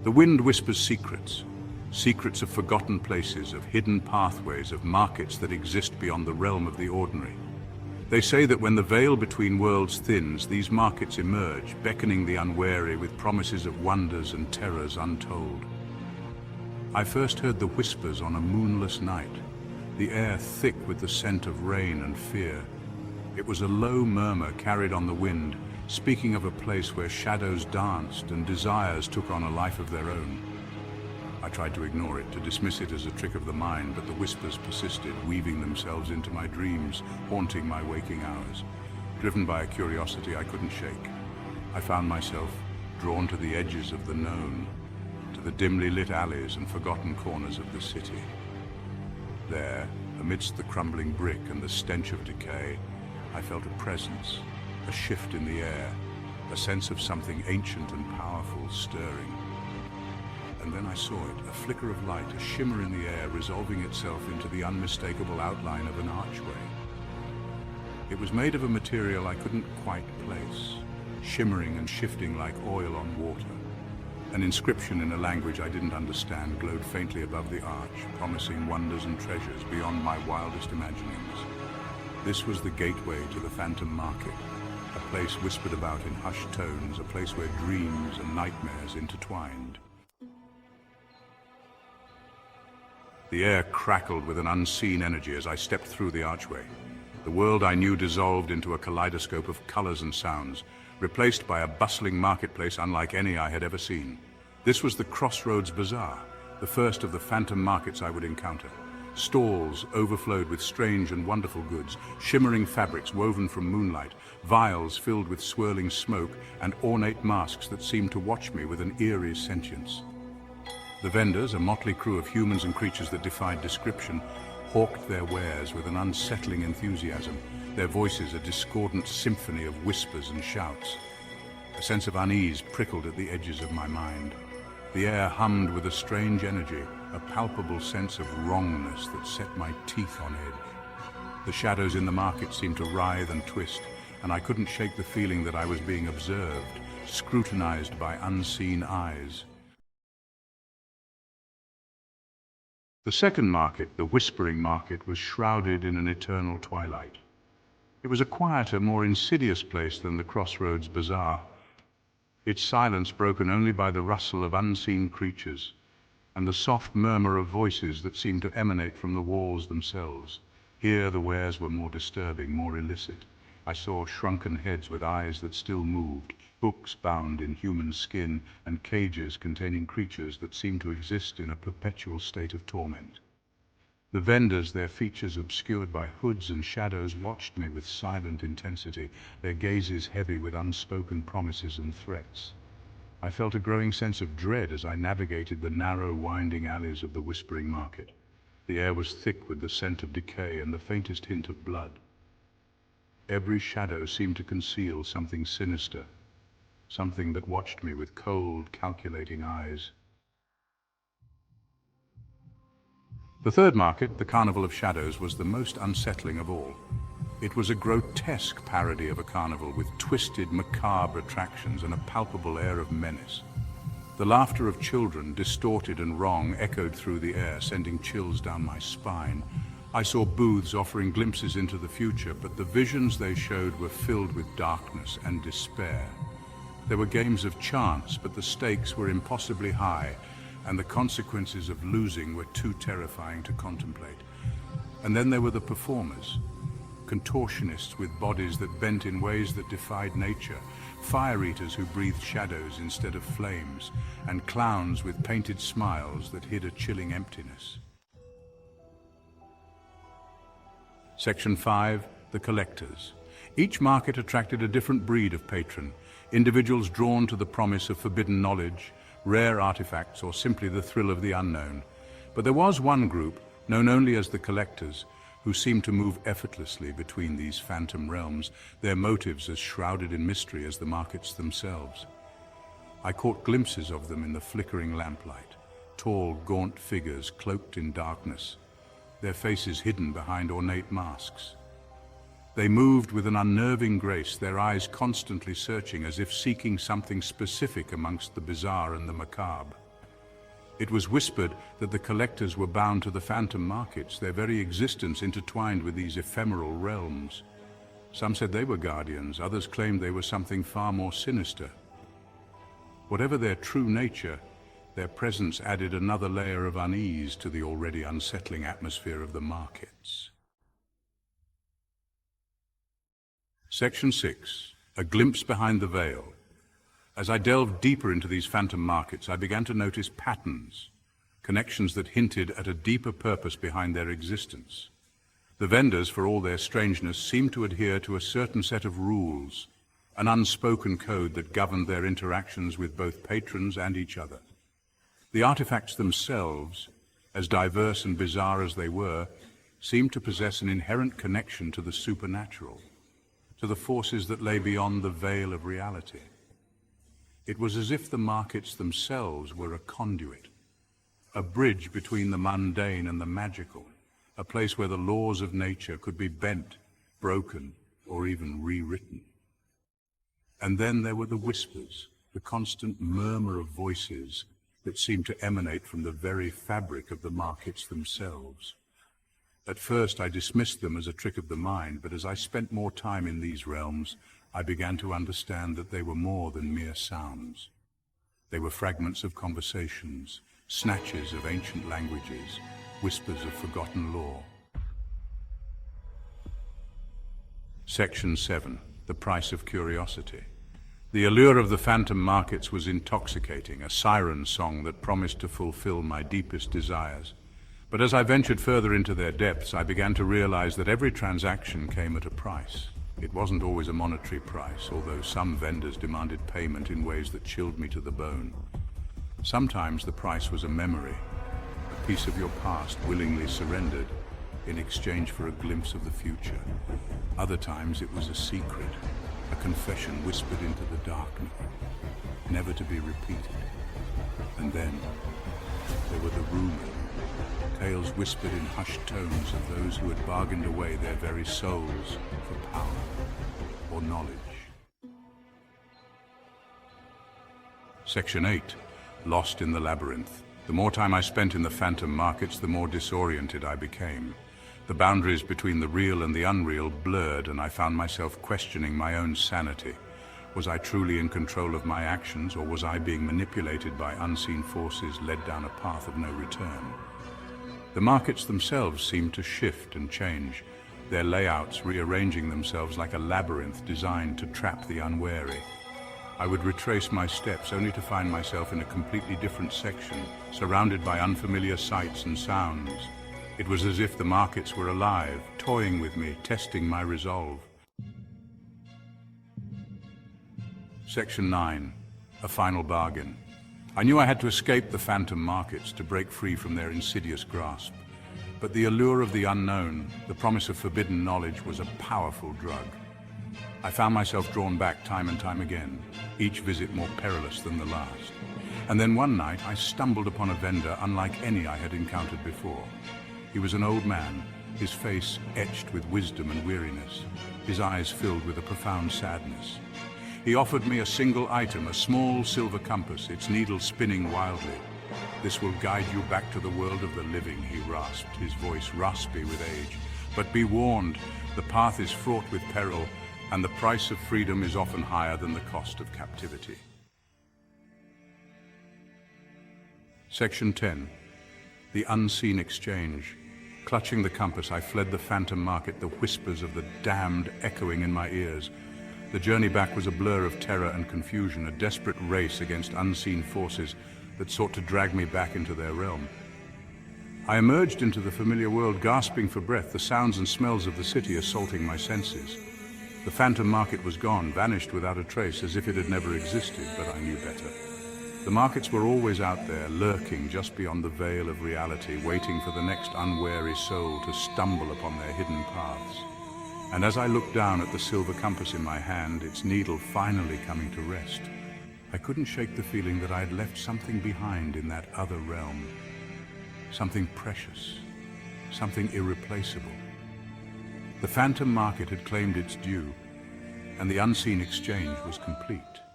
The wind whispers secrets, secrets of forgotten places, of hidden pathways, of markets that exist beyond the realm of the ordinary. They say that when the veil between worlds thins, these markets emerge, beckoning the unwary with promises of wonders and terrors untold. I first heard the whispers on a moonless night, the air thick with the scent of rain and fear. It was a low murmur carried on the wind, speaking of a place where shadows danced and desires took on a life of their own. I tried to ignore it, to dismiss it as a trick of the mind, but the whispers persisted, weaving themselves into my dreams, haunting my waking hours. Driven by a curiosity I couldn't shake, I found myself drawn to the edges of the known, to the dimly lit alleys and forgotten corners of the city. There, amidst the crumbling brick and the stench of decay, I felt a presence, a shift in the air, a sense of something ancient and powerful stirring. And then I saw it, a flicker of light, a shimmer in the air, resolving itself into the unmistakable outline of an archway. It was made of a material I couldn't quite place, shimmering and shifting like oil on water. An inscription in a language I didn't understand glowed faintly above the arch, promising wonders and treasures beyond my wildest imaginings. This was the gateway to the Phantom Market, a place whispered about in hushed tones, a place where dreams and nightmares intertwined. The air crackled with an unseen energy as I stepped through the archway. The world I knew dissolved into a kaleidoscope of colors and sounds, replaced by a bustling marketplace unlike any I had ever seen. This was the Crossroads Bazaar, the first of the phantom markets I would encounter. Stalls overflowed with strange and wonderful goods, shimmering fabrics woven from moonlight, vials filled with swirling smoke, and ornate masks that seemed to watch me with an eerie sentience. The vendors, a motley crew of humans and creatures that defied description, hawked their wares with an unsettling enthusiasm, their voices a discordant symphony of whispers and shouts. A sense of unease prickled at the edges of my mind. The air hummed with a strange energy, a palpable sense of wrongness that set my teeth on edge. The shadows in the market seemed to writhe and twist, and I couldn't shake the feeling that I was being observed, scrutinized by unseen eyes. The second market, the Whispering Market, was shrouded in an eternal twilight. It was a quieter, more insidious place than the Crossroads Bazaar, its silence broken only by the rustle of unseen creatures and the soft murmur of voices that seemed to emanate from the walls themselves. Here the wares were more disturbing, more illicit. I saw shrunken heads with eyes that still moved, books bound in human skin, and cages containing creatures that seemed to exist in a perpetual state of torment. The vendors, their features obscured by hoods and shadows, watched me with silent intensity, their gazes heavy with unspoken promises and threats. I felt a growing sense of dread as I navigated the narrow, winding alleys of the Whispering Market. The air was thick with the scent of decay and the faintest hint of blood. Every shadow seemed to conceal something sinister, something that watched me with cold, calculating eyes. The third market, the Carnival of Shadows, was the most unsettling of all. It was a grotesque parody of a carnival with twisted, macabre attractions and a palpable air of menace. The laughter of children, distorted and wrong, echoed through the air, sending chills down my spine. I saw booths offering glimpses into the future, but the visions they showed were filled with darkness and despair. There were games of chance, but the stakes were impossibly high, and the consequences of losing were too terrifying to contemplate. And then there were the performers, contortionists with bodies that bent in ways that defied nature, fire eaters who breathed shadows instead of flames, and clowns with painted smiles that hid a chilling emptiness. Section 5, the collectors. Each market attracted a different breed of patron, individuals drawn to the promise of forbidden knowledge, rare artifacts, or simply the thrill of the unknown. But there was one group, known only as the collectors, who seemed to move effortlessly between these phantom realms, their motives as shrouded in mystery as the markets themselves. I caught glimpses of them in the flickering lamplight, tall, gaunt figures cloaked in darkness, their faces hidden behind ornate masks. They moved with an unnerving grace, their eyes constantly searching as if seeking something specific amongst the bizarre and the macabre. It was whispered that the collectors were bound to the phantom markets, their very existence intertwined with these ephemeral realms. Some said they were guardians, others claimed they were something far more sinister. Whatever their true nature, their presence added another layer of unease to the already unsettling atmosphere of the markets. Section 6. A glimpse behind the veil. As I delved deeper into these phantom markets, I began to notice patterns, connections that hinted at a deeper purpose behind their existence. The vendors, for all their strangeness, seemed to adhere to a certain set of rules, an unspoken code that governed their interactions with both patrons and each other. The artifacts themselves, as diverse and bizarre as they were, seemed to possess an inherent connection to the supernatural, to the forces that lay beyond the veil of reality. It was as if the markets themselves were a conduit, a bridge between the mundane and the magical, a place where the laws of nature could be bent, broken, or even rewritten. And then there were the whispers, the constant murmur of voices that seemed to emanate from the very fabric of the markets themselves. At first I dismissed them as a trick of the mind, but as I spent more time in these realms, I began to understand that they were more than mere sounds. They were fragments of conversations, snatches of ancient languages, whispers of forgotten lore. Section 7. The price of curiosity. The allure of the phantom markets was intoxicating, a siren song that promised to fulfill my deepest desires. But as I ventured further into their depths, I began to realize that every transaction came at a price. It wasn't always a monetary price, although some vendors demanded payment in ways that chilled me to the bone. Sometimes the price was a memory, a piece of your past willingly surrendered in exchange for a glimpse of the future. Other times it was a secret, a confession whispered into the darkness, never to be repeated. And then there were the rumors, tales whispered in hushed tones of those who had bargained away their very souls for power or knowledge. Section 8. Lost in the Labyrinth. The more time I spent in the phantom markets, the more disoriented I became. The boundaries between the real and the unreal blurred, and I found myself questioning my own sanity. Was I truly in control of my actions, or was I being manipulated by unseen forces led down a path of no return? The markets themselves seemed to shift and change, their layouts rearranging themselves like a labyrinth designed to trap the unwary. I would retrace my steps only to find myself in a completely different section, surrounded by unfamiliar sights and sounds. It was as if the markets were alive, toying with me, testing my resolve. Section 9. A final bargain. I knew I had to escape the phantom markets to break free from their insidious grasp. But the allure of the unknown, the promise of forbidden knowledge, was a powerful drug. I found myself drawn back time and time again, each visit more perilous than the last. And then one night I stumbled upon a vendor unlike any I had encountered before. He was an old man, his face etched with wisdom and weariness, his eyes filled with a profound sadness. He offered me a single item, a small silver compass, its needle spinning wildly. "This will guide you back to the world of the living," he rasped, his voice raspy with age. "But be warned, the path is fraught with peril, and the price of freedom is often higher than the cost of captivity." Section 10. The unseen exchange. Clutching the compass, I fled the phantom market, the whispers of the damned echoing in my ears. The journey back was a blur of terror and confusion, a desperate race against unseen forces that sought to drag me back into their realm. I emerged into the familiar world, gasping for breath, the sounds and smells of the city assaulting my senses. The phantom market was gone, vanished without a trace, as if it had never existed, but I knew better. The markets were always out there, lurking just beyond the veil of reality, waiting for the next unwary soul to stumble upon their hidden paths. And as I looked down at the silver compass in my hand, its needle finally coming to rest, I couldn't shake the feeling that I had left something behind in that other realm. Something precious, something irreplaceable. The phantom market had claimed its due, and the unseen exchange was complete.